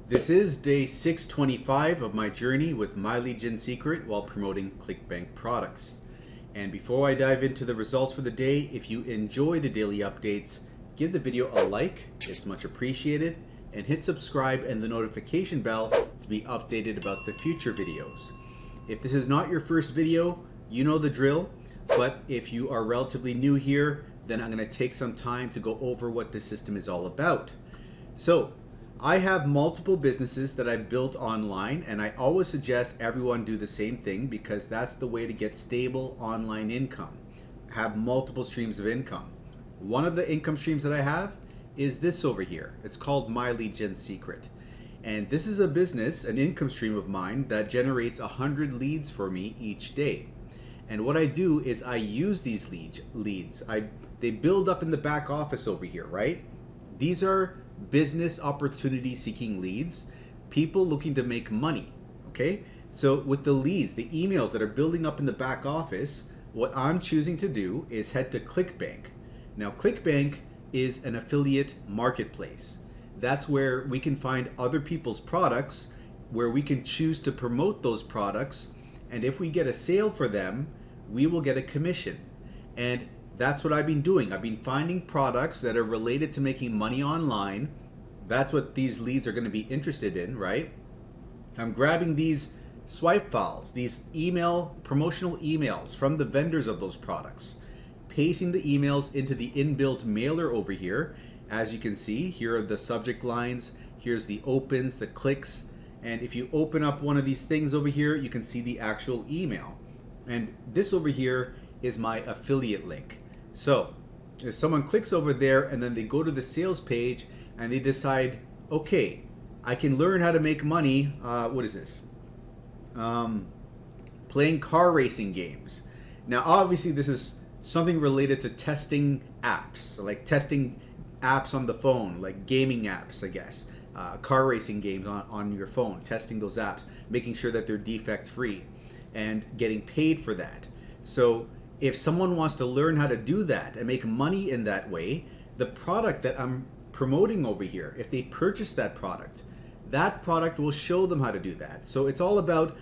This is day 625 of my journey with My Lead Gen Secret while promoting Clickbank products. And before I dive into the results for the day, if you enjoy the daily updates, give the video a like, it's much appreciated, and hit subscribe and the notification bell to be updated about the future videos. If this is not your first video, you know the drill, but if you are relatively new here, then I'm going to take some time to go over what this system is all about. So, I have multiple businesses that I've built online, and I always suggest everyone do the same thing because that's the way to get stable online income. Have multiple streams of income. One of the income streams that I have is this over here. It's called My Lead Gen Secret. And this is a business, an income stream of mine that generates 100 leads for me each day. And what I do is I use these leads. They build up in the back office over here, right? These are business opportunity seeking leads, people looking to make money, okay? So with the leads, the emails that are building up in the back office, what I'm choosing to do is head to Clickbank. Now Clickbank is an affiliate marketplace. That's where we can find other people's products, where we can choose to promote those products, and if we get a sale for them, we will get a commission. And that's what I've been doing. I've been finding products that are related to making money online. That's what these leads are going to be interested in, right? I'm grabbing these swipe files, these promotional emails from the vendors of those products, pasting the emails into the inbuilt mailer over here. As you can see, here are the subject lines, here's the opens, the clicks, and if you open up one of these things over here, you can see the actual email. And this over here is my affiliate link. So if someone clicks over there and then they go to the sales page and they decide, okay, I can learn how to make money, what is this? Playing car racing games. Now obviously this is something related to testing apps, so like testing apps on the phone, like gaming apps, I guess. Car racing games on your phone, testing those apps, making sure that they're defect free and getting paid for that. So if someone wants to learn how to do that and make money in that way, the product that I'm promoting over here, if they purchase that product will show them how to do that. So it's all about,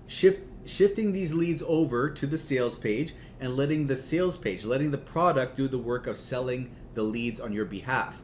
shifting these leads over to the sales page and letting the product do the work of selling the leads on your behalf.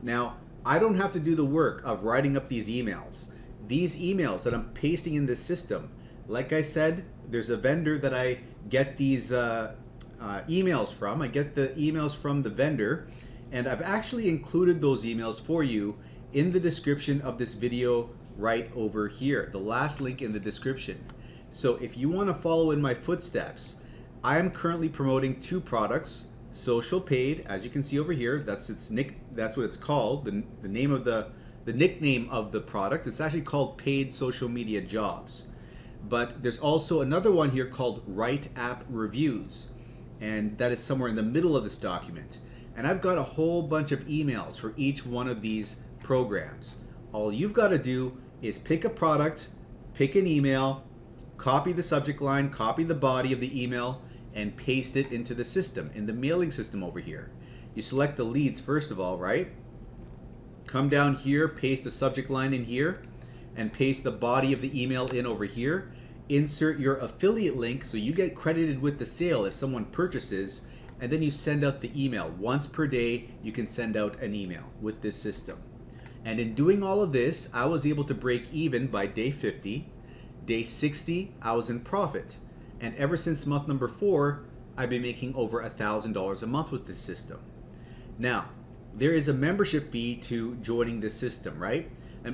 Now, I don't have to do the work of writing up these emails. These emails that I'm pasting in this system, like I said, there's a vendor that I get these emails from. I get the emails from the vendor, and I've actually included those emails for you in the description of this video right over here, the last link in the description. So if you want to follow in my footsteps, I am currently promoting two products, Social Paid, as you can see over here. That's what it's called. The name of the nickname of the product. It's actually called Paid Social Media Jobs. But there's also another one here called WriteAppReviews, and that is somewhere in the middle of this document. And I've got a whole bunch of emails for each one of these programs. All you've got to do is pick a product, pick an email, copy the subject line, copy the body of the email, and paste it into the system, in the mailing system over here. You select the leads first of all, right? Come down here, paste the subject line in here, and paste the body of the email in over here. Insert your affiliate link so you get credited with the sale if someone purchases, and then you send out the email. Once per day, you can send out an email with this system. And in doing all of this, I was able to break even by day 50. Day 60, I was in profit. And ever since month number 4, I've been making over $1,000 a month with this system. Now, there is a membership fee to joining this system, right?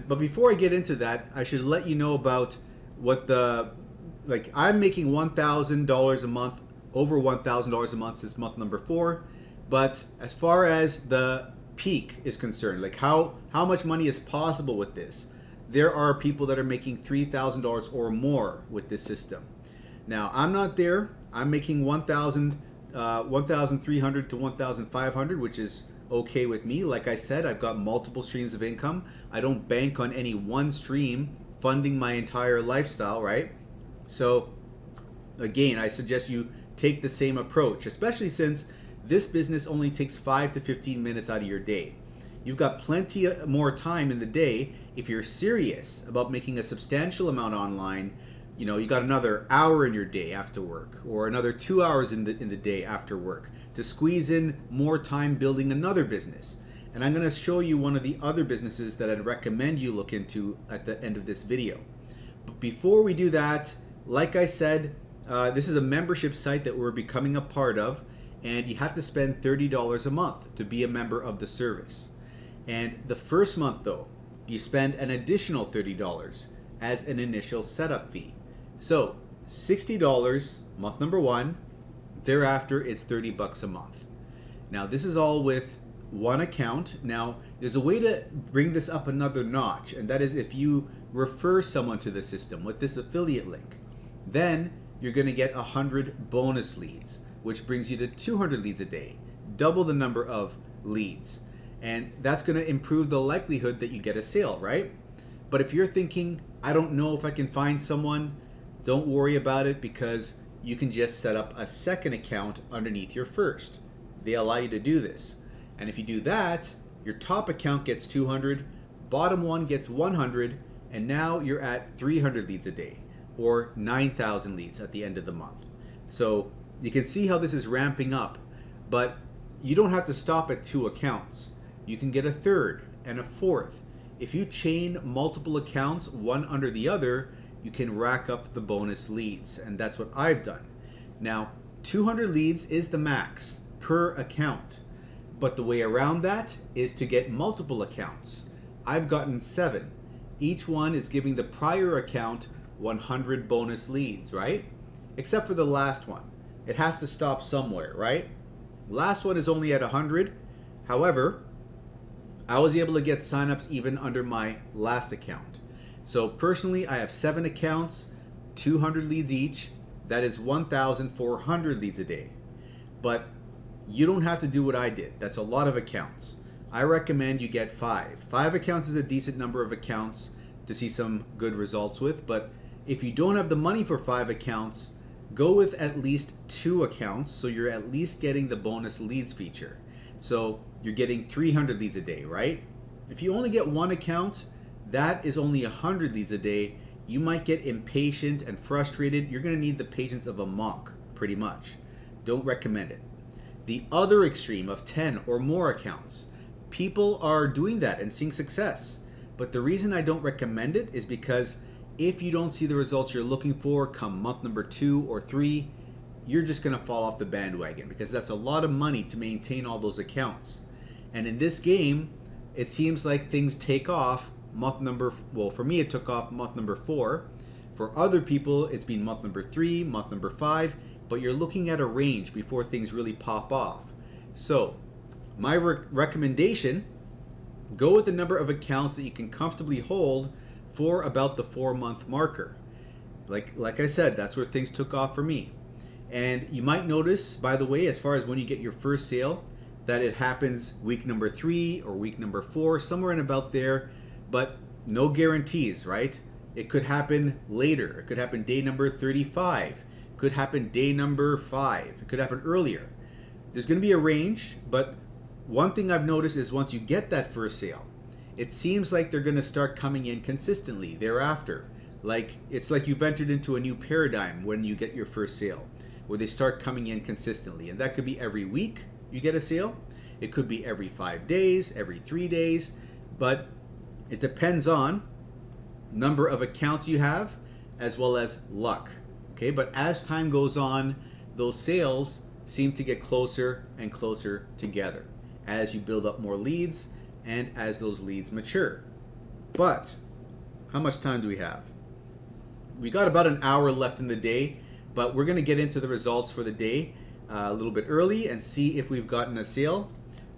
But before I get into that, I should let you know about what I'm making $1,000 a month, over $1,000 a month since month number 4. But as far as the peak is concerned, like how much money is possible with this, there are people that are making $3,000 or more with this system. Now, I'm not there. I'm making $1,300 to $1,500, which is okay with me. Like I said, I've got multiple streams of income. I don't bank on any one stream funding my entire lifestyle, right? So again, I suggest you take the same approach, especially since this business only takes 5 to 15 minutes out of your day. You've got plenty more time in the day if you're serious about making a substantial amount online. You know, you got another hour in your day after work, or another 2 hours in the day after work to squeeze in more time building another business. And I'm going to show you one of the other businesses that I'd recommend you look into at the end of this video. But before we do that, like I said, this is a membership site that we're becoming a part of, and you have to spend $30 a month to be a member of the service. And the first month though, you spend an additional $30 as an initial setup fee. So $60 month number one, thereafter it's $30 a month. Now this is all with one account. Now there's a way to bring this up another notch, and that is if you refer someone to the system with this affiliate link, then you're going to get 100 bonus leads, which brings you to 200 leads a day, double the number of leads. And that's going to improve the likelihood that you get a sale, right? But if you're thinking, I don't know if I can find someone, don't worry about it, because you can just set up a second account underneath your first. They allow you to do this. And if you do that, your top account gets 200, bottom one gets 100, and now you're at 300 leads a day, or 9,000 leads at the end of the month. So you can see how this is ramping up, but you don't have to stop at 2 accounts. You can get a third and a fourth. If you chain multiple accounts, one under the other, you can rack up the bonus leads, and that's what I've done. Now, 200 leads is the max per account, but the way around that is to get multiple accounts. I've gotten 7. Each one is giving the prior account 100 bonus leads, right? Except for the last one. It has to stop somewhere, right? Last one is only at 100. However, I was able to get signups even under my last account. So personally, I have 7 accounts, 200 leads each. That is 1,400 leads a day. But you don't have to do what I did. That's a lot of accounts. I recommend you get 5. 5 accounts is a decent number of accounts to see some good results with, but if you don't have the money for 5 accounts, go with at least 2 accounts, so you're at least getting the bonus leads feature. So you're getting 300 leads a day, right? If you only get 1 account, that is only 100 leads a day. You might get impatient and frustrated. You're going to need the patience of a monk, pretty much. Don't recommend it. The other extreme of 10 or more accounts, people are doing that and seeing success. But the reason I don't recommend it is because if you don't see the results you're looking for come month number 2 or 3, you're just going to fall off the bandwagon, because that's a lot of money to maintain all those accounts. And in this game, it seems like things take off month number, well, for me it took off month number 4. For other people, it's been month number 3, month number 5, but you're looking at a range before things really pop off. So my recommendation, go with the number of accounts that you can comfortably hold for about the 4-month marker. Like I said, that's where things took off for me. And you might notice, by the way, as far as when you get your first sale, that it happens week number 3 or week number 4, somewhere in about there, but no guarantees, right? It could happen later. It could happen day number 35. It could happen day number 5. It could happen earlier. There's going to be a range, but one thing I've noticed is once you get that first sale, it seems like they're going to start coming in consistently thereafter. Like it's like you've entered into a new paradigm when you get your first sale, where they start coming in consistently. And that could be every week you get a sale. It could be every 5 days, every 3 days, but it depends on number of accounts you have as well as luck. Okay, but as time goes on, those sales seem to get closer and closer together as you build up more leads and as those leads mature. But how much time do we have? We got about an hour left in the day, but we're going to get into the results for the day a little bit early and see if we've gotten a sale.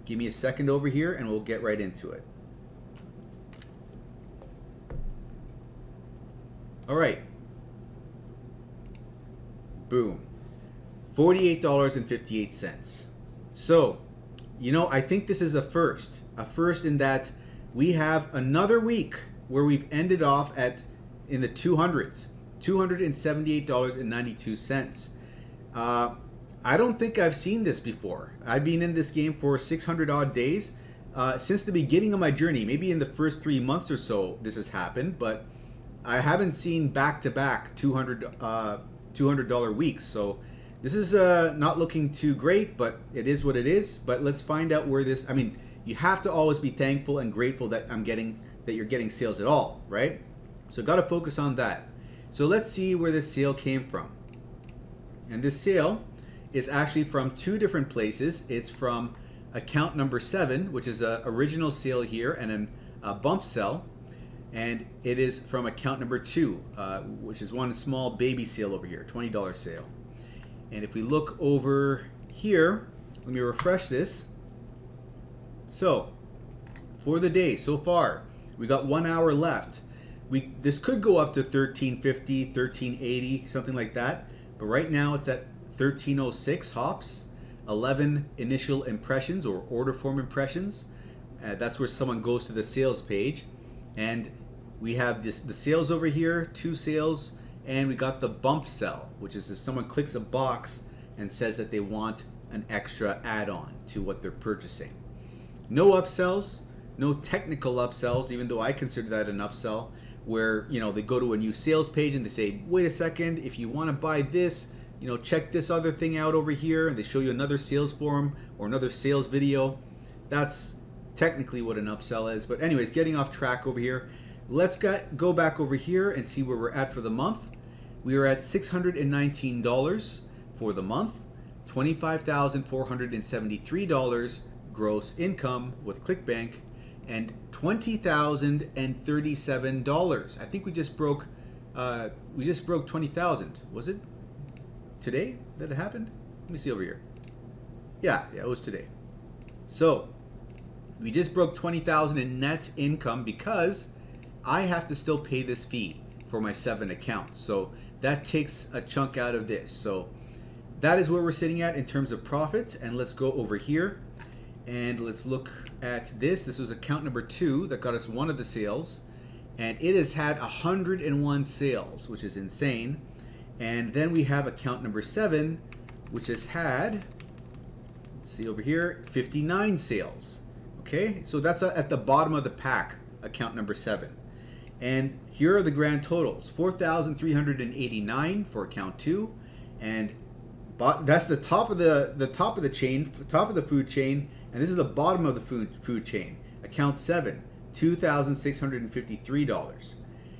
Give me a second over here and we'll get right into it. All right. Boom. $48.58. So, you know, I think this is a first in that we have another week where we've ended off in the 200s, $278.92. I don't think I've seen this before. I've been in this game for 600 odd days. since the beginning of my journey, maybe in the first 3 months or so, this has happened, but I haven't seen back-to-back $200 weeks. So this is not looking too great, but it is what it is. But let's find out where this, I mean, you have to always be thankful and grateful that you're getting sales at all, right? So got to focus on that. So let's see where this sale came from. And this sale is actually from two different places. It's from account number 7, which is a original sale here and then a bump sell. And it is from account number 2, which is one small baby sale over here, $20 sale. And if we look over here, let me refresh this. So for the day so far, we got 1 hour left. This could go up to 1350, 1380, something like that. But right now it's at 1306 hops, 11 initial impressions or order form impressions. That's where someone goes to the sales page. And we have the sales over here, 2 sales, and we got the bump sell, which is if someone clicks a box and says that they want an extra add-on to what they're purchasing. No upsells, no technical upsells, even though I consider that an upsell, where they go to a new sales page and they say, wait a second, if you want to buy this, check this other thing out over here, and they show you another sales form or another sales video. That's technically what an upsell is. But anyways, getting off track over here. Let's go back over here and see where we're at for the month. We are at $619 for the month, $25,473 gross income with Clickbank, and $20,037. I think we just broke 20,000. Was it today that it happened? Let me see over here. Yeah, it was today. So we just broke 20,000 in net income because I have to still pay this fee for my 7 accounts. So that takes a chunk out of this. So that is where we're sitting at in terms of profit. And let's go over here and let's look at this. This was account number 2 that got us one of the sales. And it has had 101 sales, which is insane. And then we have account number 7, which has had, let's see over here, 59 sales. Okay, so that's at the bottom of the pack, account number 7. And here are the grand totals: 4,389 for account 2, and that's the top of the chain, top of the food chain, and this is the bottom of the food chain. Account 7, $2,653.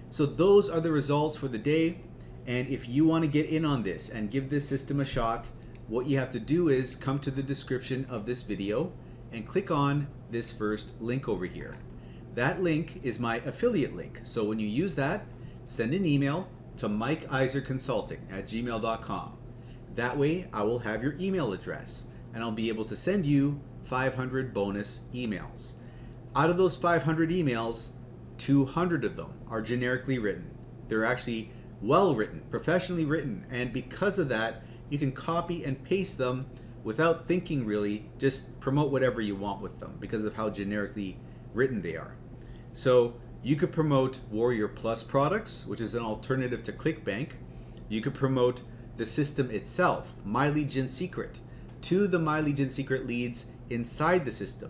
So those are the results for the day. And if you want to get in on this and give this system a shot, what you have to do is come to the description of this video and click on this first link over here. That link is my affiliate link. So when you use that, send an email to mikeiserconsulting@gmail.com. That way I will have your email address and I'll be able to send you 500 bonus emails. Out of those 500 emails, 200 of them are generically written. They're actually well written, professionally written, and because of that, you can copy and paste them without thinking really, just promote whatever you want with them because of how generically written they are. So you could promote Warrior Plus products, which is an alternative to Clickbank. You could promote the system itself, My Lead Gen Secret, to the My Lead Gen Secret leads inside the system,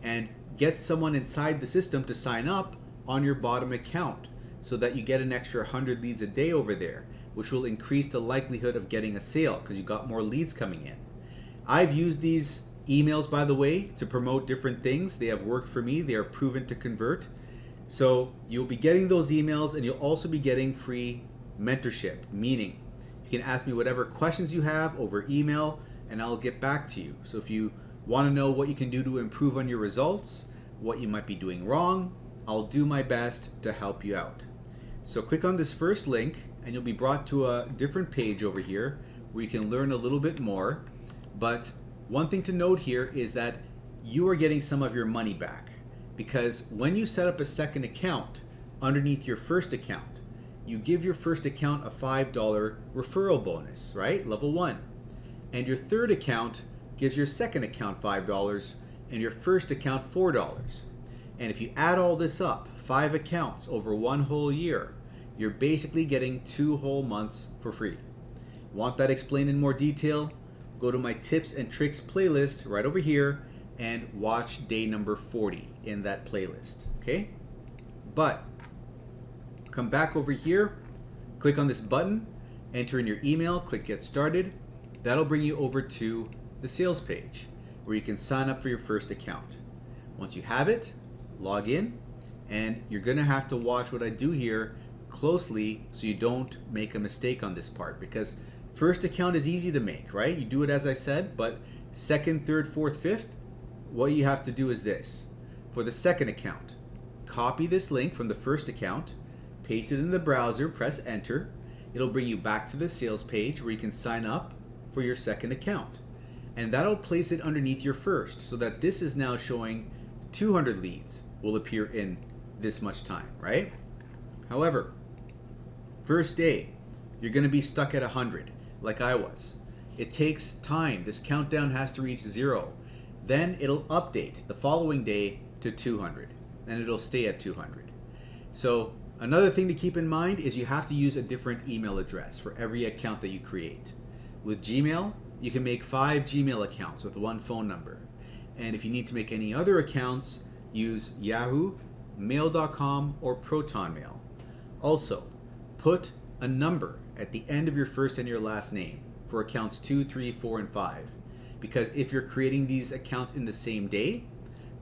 and get someone inside the system to sign up on your bottom account so that you get an extra 100 leads a day over there, which will increase the likelihood of getting a sale because you got more leads coming in. I've used these emails, by the way, to promote different things. They have worked for me. They are proven to convert. So you'll be getting those emails, and you'll also be getting free mentorship, meaning you can ask me whatever questions you have over email and I'll get back to you. So if you want to know what you can do to improve on your results, what you might be doing wrong, I'll do my best to help you out. So click on this first link and you'll be brought to a different page over here where you can learn a little bit more. But one thing to note here is that you are getting some of your money back, because when you set up a second account underneath your first account, you give your first account a $5 referral bonus, right? Level 1. And your third account gives your second account $5 and your first account $4. And if you add all this up, 5 accounts over 1 whole year, you're basically getting 2 whole months for free. Want that explained in more detail? Go to my tips and tricks playlist right over here and watch day number 40 in that playlist, okay? But come back over here, click on this button, enter in your email, click Get Started. That'll bring you over to the sales page where you can sign up for your first account. Once you have it, log in, and you're gonna have to watch what I do here closely so you don't make a mistake on this part, because first account is easy to make, right? You do it as I said, but second, third, fourth, fifth, what you have to do is this. For the second account, copy this link from the first account, paste it in the browser, press enter. It'll bring you back to the sales page where you can sign up for your second account. And that'll place it underneath your first, so that this is now showing 200 leads will appear in this much time, right? However, first day, you're gonna be stuck at 100, like I was. It takes time. This countdown has to reach 0. Then it'll update the following day to 200, and it'll stay at 200. So another thing to keep in mind is you have to use a different email address for every account that you create. With Gmail, you can make 5 Gmail accounts with 1 phone number. And if you need to make any other accounts, use Yahoo, Mail.com, or ProtonMail. Also, put a number at the end of your first and your last name for accounts 2, 3, 4, and 5. Because if you're creating these accounts in the same day,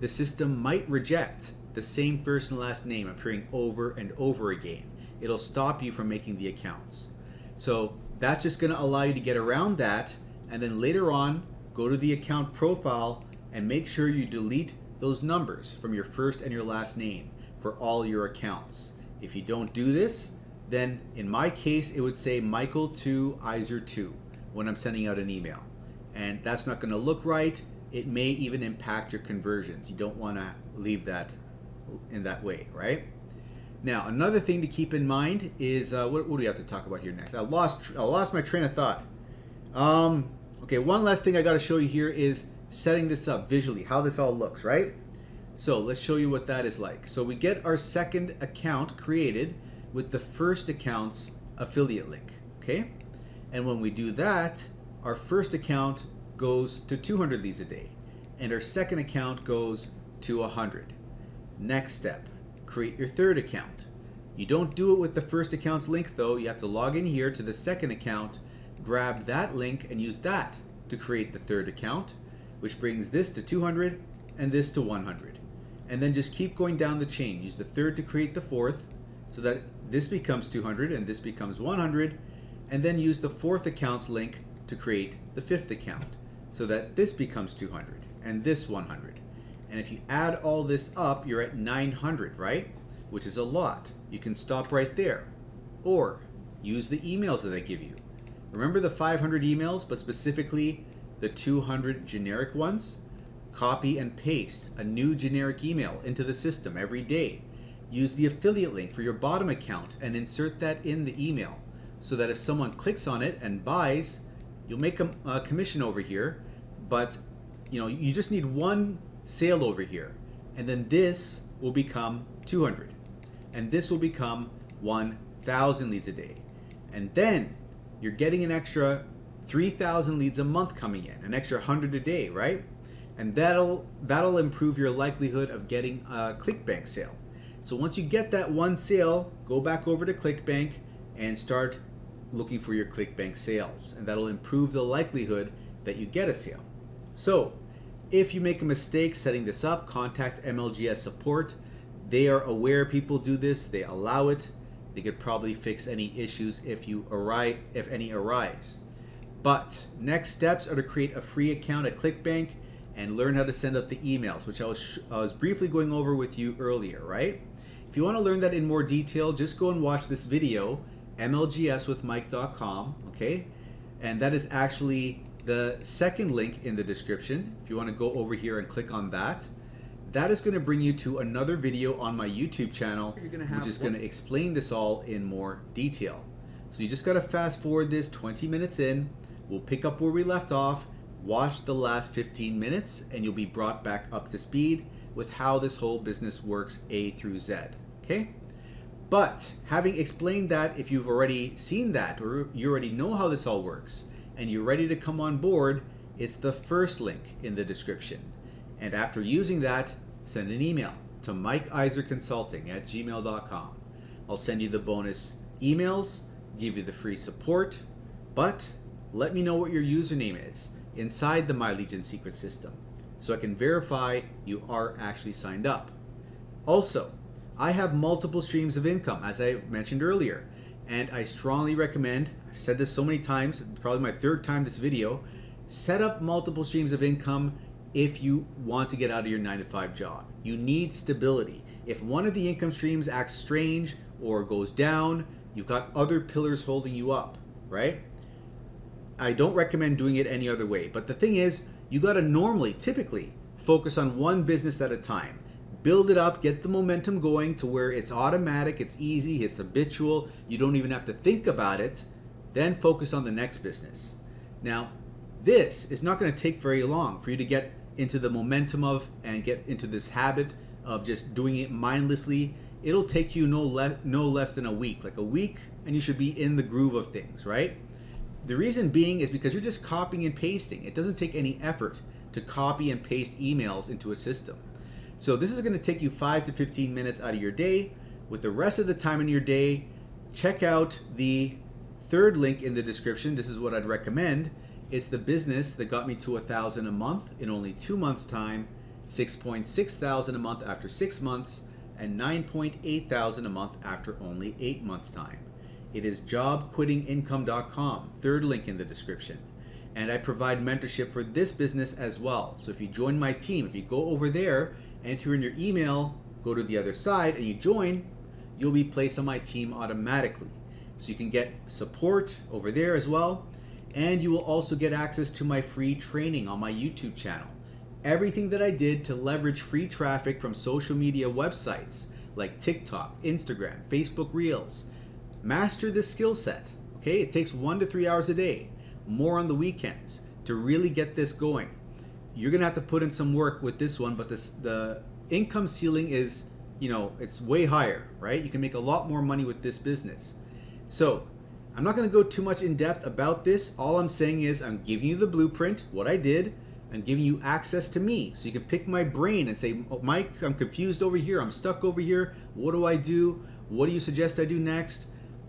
the system might reject the same first and last name appearing over and over again. It'll stop you from making the accounts. So that's just going to allow you to get around that, and then later on, go to the account profile and make sure you delete those numbers from your first and your last name for all your accounts. If you don't do this, then in my case, it would say Michael to Iser 2 when I'm sending out an email. And that's not going to look right. It may even impact your conversions. You don't want to leave that in that way, right? Now, another thing to keep in mind is, what do we have to talk about here next? I lost my train of thought. Okay, one last thing I got to show you here is setting this up visually, how this all looks, right? So let's show you what that is like. So we get our second account created with the first account's affiliate link, okay? And when we do that, our first account goes to 200 leads a day, and our second account goes to 100. Next step, create your third account. You don't do it with the first account's link though. You have to log in here to the second account, grab that link, and use that to create the third account, which brings this to 200 and this to 100. And then just keep going down the chain. Use the third to create the fourth, so that this becomes 200 and this becomes 100, and then use the fourth account's link to create the fifth account, so that this becomes 200 and this 100. And if you add all this up, you're at 900, right? Which is a lot. You can stop right there, or use the emails that I give you. Remember the 500 emails, but specifically the 200 generic ones? Copy and paste a new generic email into the system every day. Use the affiliate link for your bottom account and insert that in the email, so that if someone clicks on it and buys, you'll make a commission over here, but you just need one sale over here, and then this will become 200, and this will become 1,000 leads a day, and then you're getting an extra 3,000 leads a month coming in, an extra 100 a day, right? And that'll improve your likelihood of getting a Clickbank sale. So once you get that one sale, go back over to Clickbank and start looking for your Clickbank sales, and that'll improve the likelihood that you get a sale. So if you make a mistake setting this up, contact MLGS support. They are aware people do this. They allow it. They could probably fix any issues if any arise. But next steps are to create a free account at Clickbank and learn how to send out the emails, which I was briefly going over with you earlier, right? If you want to learn that in more detail, just go and watch this video, MLGSwithMike.com, okay? And that is actually the second link in the description. If you want to go over here and click on that, that is going to bring you to another video on my YouTube channel, which is going to explain this all in more detail. So you just got to fast forward this 20 minutes in. We'll pick up where we left off, watch the last 15 minutes, and you'll be brought back up to speed with how this whole business works A through Z, okay? But having explained that, if you've already seen that, or you already know how this all works, and you're ready to come on board, it's the first link in the description. And after using that, send an email to mikeiserconsulting@gmail.com. I'll send you the bonus emails, give you the free support, but let me know what your username is inside the My Legion secret system so I can verify you are actually signed up. Also, I have multiple streams of income, as I mentioned earlier, and I strongly recommend, I've said this so many times, probably my third time this video, set up multiple streams of income if you want to get out of your 9-to-5 job. You need stability. If one of the income streams acts strange or goes down, you've got other pillars holding you up, right? I don't recommend doing it any other way, but the thing is, you got to typically focus on one business at a time. Build it up, get the momentum going to where it's automatic, it's easy, it's habitual, you don't even have to think about it, then focus on the next business. Now, this is not going to take very long for you to get into the momentum of and get into this habit of just doing it mindlessly. It'll take you no less than a week, and you should be in the groove of things, right? The reason being is because you're just copying and pasting. It doesn't take any effort to copy and paste emails into a system. So this is going to take you 5 to 15 minutes out of your day. With the rest of the time in your day, check out the third link in the description. This is what I'd recommend. It's the business that got me to $1,000 a month in only 2 months' time, $6,600 a month after 6 months, and $9,800 a month after only 8 months' time. It is jobquittingincome.com, third link in the description. And I provide mentorship for this business as well. So if you join my team, if you go over there, enter in your email, go to the other side, and you join, you'll be placed on my team automatically. So you can get support over there as well. And you will also get access to my free training on my YouTube channel. Everything that I did to leverage free traffic from social media websites like TikTok, Instagram, Facebook Reels. Master this skill set, okay? It takes 1 to 3 hours a day, more on the weekends, to really get this going. You're gonna have to put in some work with this one, but the income ceiling is, it's way higher, right? You can make a lot more money with this business. So I'm not gonna go too much in depth about this. All I'm saying is I'm giving you the blueprint, what I did. I'm giving you access to me so you can pick my brain and say, oh, Mike, I'm confused over here, I'm stuck over here. What do I do? What do you suggest I do next?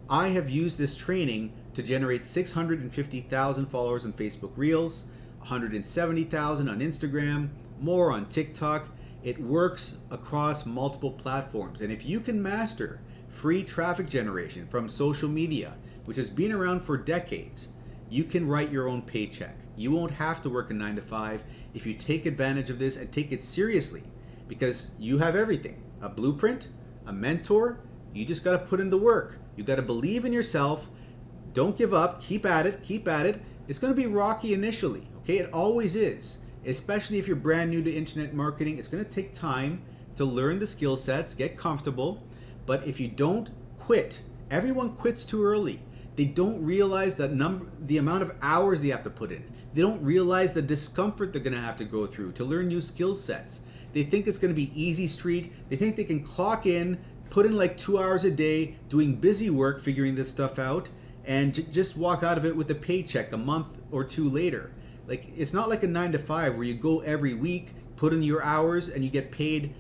I have used this training to generate 650,000 followers on Facebook Reels, 170,000 on Instagram, more on TikTok. It works across multiple platforms. And if you can master free traffic generation from social media, which has been around for decades, you can write your own paycheck. You won't have to work a 9-to-5 if you take advantage of this and take it seriously, because you have everything: a blueprint, a mentor. You just got to put in the work. You got to believe in yourself. Don't give up. Keep at it. Keep at it. It's going to be rocky initially, okay? It always is, especially if you're brand new to internet marketing. It's going to take time to learn the skill sets, get comfortable. But if you don't quit, everyone quits too early. They don't realize the amount of hours they have to put in. They don't realize the discomfort they're going to have to go through to learn new skill sets. They think it's going to be easy street. They think they can clock in, put in like 2 hours a day doing busy work figuring this stuff out, and just walk out of it with a paycheck a month or two later. Like, it's not like a 9-to-5 where you go every week, put in your hours, and you get paid,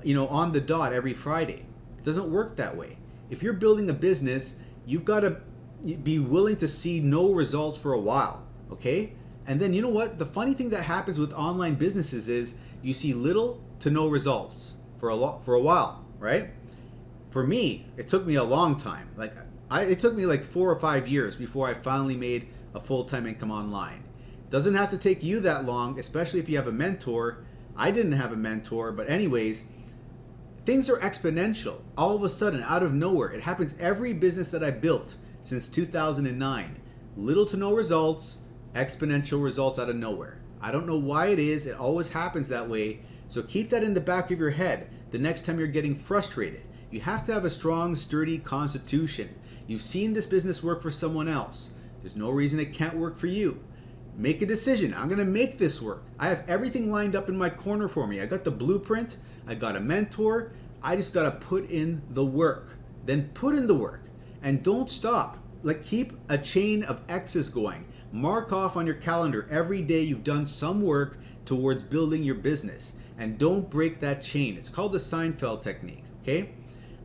on the dot every Friday. It doesn't work that way. If you're building a business, you've got to be willing to see no results for a while, okay? And then, you know what? The funny thing that happens with online businesses is you see little to no results for a while, right? For me, it took me a long time. It took me like 4 or 5 years before I finally made a full-time income online. Doesn't have to take you that long, especially if you have a mentor. I didn't have a mentor, but anyways, things are exponential. All of a sudden, out of nowhere, it happens every business that I built since 2009. Little to no results, exponential results out of nowhere. I don't know why it is. It always happens that way. So keep that in the back of your head the next time you're getting frustrated. You have to have a strong, sturdy constitution. You've seen this business work for someone else. There's no reason it can't work for you. Make a decision. I'm going to make this work. I have everything lined up in my corner for me. I got the blueprint. I got a mentor. I just got to put in the work. Then put in the work. And don't stop. Keep a chain of X's going. Mark off on your calendar every day you've done some work towards building your business. And don't break that chain. It's called the Seinfeld technique, okay?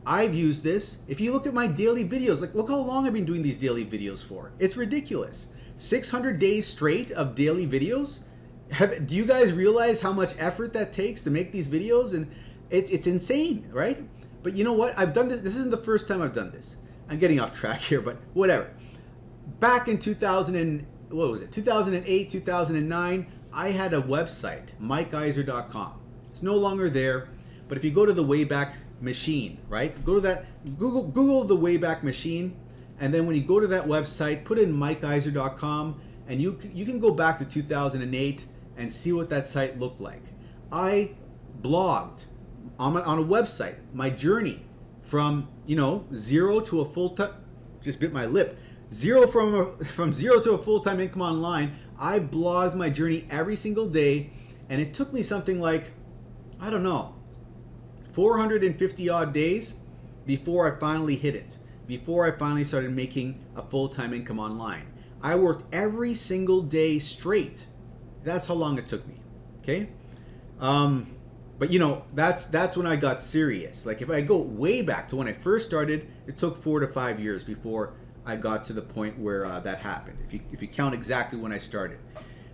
I've used this. If you look at my daily videos, like look how long I've been doing these daily videos for. It's ridiculous. 600 days straight of daily videos. Do you guys realize how much effort that takes to make these videos? And it's insane, right? But you know what? I've done this. This isn't the first time I've done this. I'm getting off track here, but whatever. Back in 2008, 2009, I had a website, mikeiser.com. It's no longer there, but if you go to the Wayback Machine, right? Go to that, Google the Wayback Machine, and then when you go to that website, put in mikeiser.com, and you can go back to 2008 and see what that site looked like. I blogged on a website my journey from zero to a full-time, just bit my lip, from zero to a full-time income online. I blogged my journey every single day, and it took me something like, I don't know, 450 odd days before I finally hit it, before I finally started making a full-time income online. I worked every single day straight. That's how long it took me, okay? But that's when I got serious. Like if I go way back to when I first started, it took 4 to 5 years before I got to the point where that happened, if you count exactly when I started.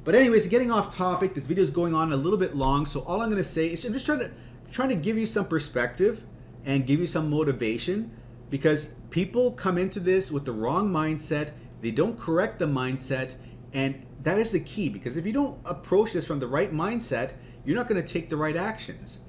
But anyways, getting off topic, this video is going on a little bit long, so all I'm going to say is I'm just trying to give you some perspective and give you some motivation, because people come into this with the wrong mindset. They don't correct the mindset, and that is the key, because if you don't approach this from the right mindset, you're not going to take the right actions.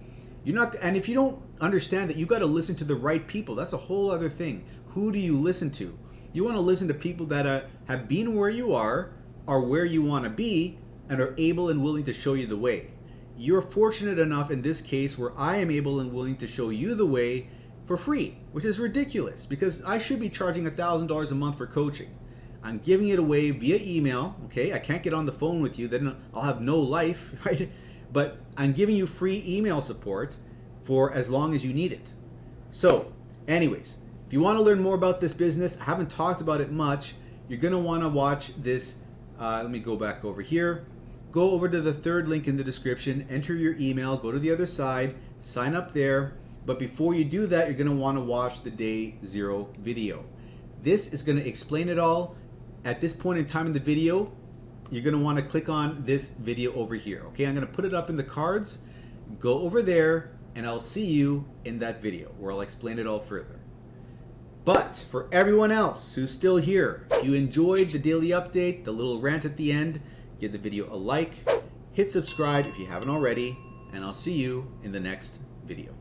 And if you don't understand that you got to listen to the right people, that's a whole other thing. Who do you listen to? You want to listen to people that have been where you are where you want to be, and are able and willing to show you the way. You're fortunate enough in this case where I am able and willing to show you the way for free, which is ridiculous because I should be charging $1,000 a month for coaching. I'm giving it away via email, okay? I can't get on the phone with you, then I'll have no life, right? But I'm giving you free email support for as long as you need it. So, anyways, if you want to learn more about this business, I haven't talked about it much, you're going to want to watch this. Let me go back over here. Go over to the third link in the description, enter your email, go to the other side, sign up there. But before you do that, you're going to want to watch the Day 0 video. This is going to explain it all. At this point in time in the video, you're going to want to click on this video over here. Okay, I'm going to put it up in the cards. Go over there, and I'll see you in that video where I'll explain it all further. But for everyone else who's still here, if you enjoyed the daily update, the little rant at the end, give the video a like, hit subscribe if you haven't already, and I'll see you in the next video.